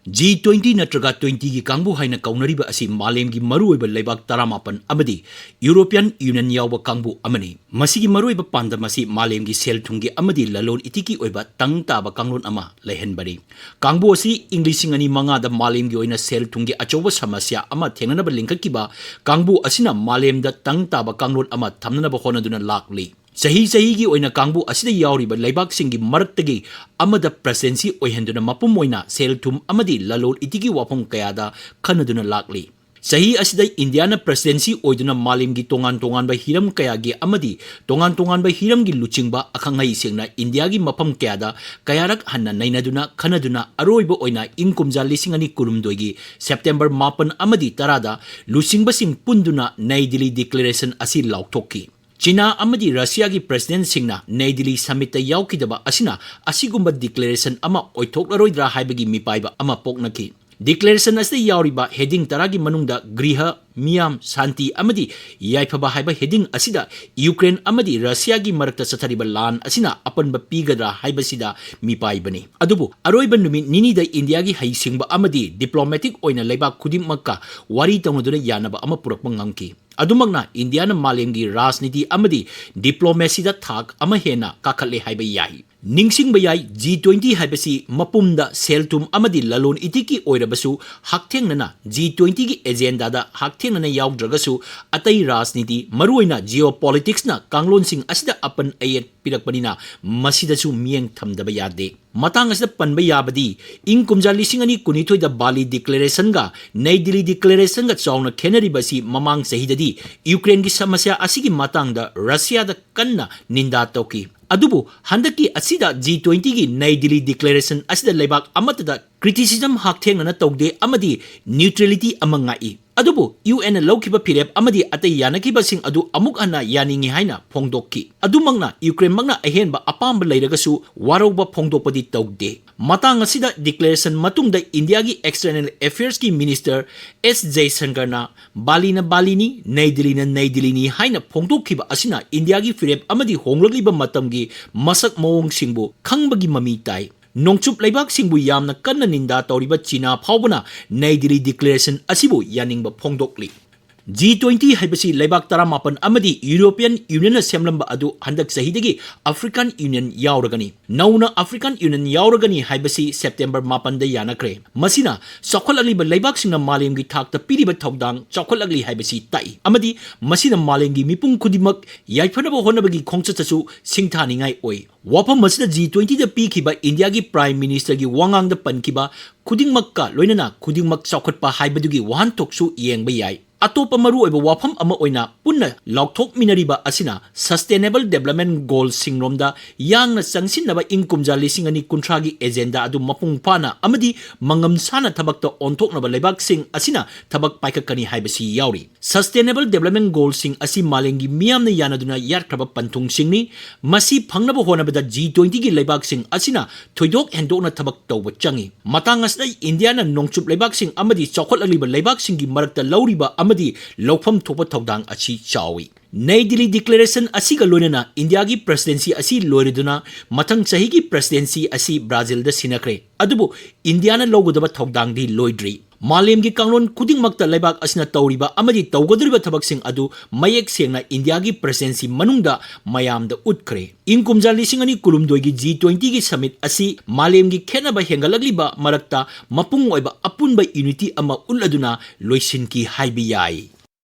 G20 natraga 20 gi kangbu haina kaunariba asi malemgi maruoiba leibak taramapan amadi European Union yawa kangbu amani masigi maruoiba pandamasi malemgi sel thungi amadi lalon itiki oiba tangtaba kanglon ama lehenbari kangbu asi Englishing ani manga da malemgi oina sel thungi achoba samasya ama thenanaba lingkakiba kangbu asina malemda tangtaba kanglon ama thamnanaba honaduna lakli Sahi gi oina kangbu asida yauriba laibak singi maraktagi amada presidency oihenduna mapum oina selthum amadi lalol itigi wapong kayada kanaduna lakli Sahi asida Indiana presidency oiduna malimgi tongan ba hiram kayagi amadi tongan ba hiram gi luchingba akhangai sengna Indiagi mapam kayada kayarak hanna nainaduna kanaduna aroiba oina ingkumja lisingani kurumdoigi September 8 amadi tarada luchingba sing punduna Naidili declaration asi lauktoki China amadi Russia gi president singna Naidili summit ta yaukidaba asina asigumba declaration ama oithoklaroidra haibagi mipaiba ama poknaki Declaration as the yauriba heading taragi manungda griha miyam santi amadi yaifaba haiba heading asida Ukraine amadi Russia gi marakta sathariba lan asina apanba pigadra haiba sida mipai bani adubu aroiba numi nini da India gi haisingba amadi diplomatic oina leiba khudim makka wari tawnuduna yanaba ama purakpa ngamki adumagna India na malemgi rajniti amadi diplomacy da thak ama hena kakhatle haiba yai Ningsing bayay G20 haibasi mapumda seltum amadi lalon itiki oirabasu hakteng nana G20 gi agenda da hakteng nana yaugdragasu atai rajniti maruina geopolitics na kanglon sing asida apan ayet pirakpanina masidasu mieng thamdaba yade matang asida panba yabadi ingkumja lisingani kunithoi da Bali declaration ga Naidili declaration ga chawna khenari basi mamang sahidadi Ukraine gi samasya asigi matang da Russia da kanna ninda toki adubu handaki asida G20 gi Naidili declaration asida lebak amatada criticism hakthenga na tawde amadi neutrality amangai adubu UN lawkiba phirep amadi atai yanakiba sing adu amuk ana yaningi haina phongdokki adumangna Ukraine magna ahenba apamba leiragasu waroba phongdokpadi tawde matang asida declaration matungda India gi external affairs ki minister S Jaishankar na Balini Naidili ni haina phongdokkiba asina India gi phirep amadi honglagliba matamgi masak mawong singbu khangbagi mami tai Nongchup laibak singbu yamna kanna ninda tawriba China phawbana Naidili declaration asibu yaningba phongdokli G20 haibasi laibak taramapan amadi European Union semlamba adu handak sahidagi African Union yauragani nauna African Union yauragani haibasi September 8 da yanakre masina chawkhalagli ba laibak singna malemgi thakta piriba thawdang chawkhalagli haibasi tai amadi masina malemgi mipung kudimak yaifanaba honabagi khongchachasu singthaningai oi wapam masida G20 da pikiba India gi Prime Minister gi wangang da pankiba khudingmakka loinana khudingmak chawkhatpa haibadugi wahantoksu yengba yai Atopa maru oiba wafam ama oina punna laukthok minariba asina Sustainable Development Goals singromda yangna sangsinnaba ingkumja lisingani kuntragi agenda adu mapung pana amadi mangam sana thabakta onthoknaba leibak sing asina thabak paikakani haibasi yauri Sustainable Development Goals sing asi malengi miyamna yanaduna yarkraba panthung singni masi phangnaba honabada G20 gi leibak sing asina thoidok hendokna thabak tawba changi matang asda India na nongchup leibak sing amadi chawkhatlaliba leibak singi marakta lauriba amadi Lawfam thopa thawdang achi chawi Naidili declaration asiga loinana India gi presidency asi loiriduna mathang chahi gi presidency asi Brazil da sinakre adubu India na logodaba thawdang di loidri Malim gi kanglon kuding makta laibak asina tawriba amadi tawgadriba thabaksing adu mayek sengna India gi presidency manungda mayamda utkre ingkumja lisingani kulumdoi gi G20 gi summit asi malim gi khenaba hengalagliba marakta mapung oiba apunba unity ama uladuna loisinki haibi yai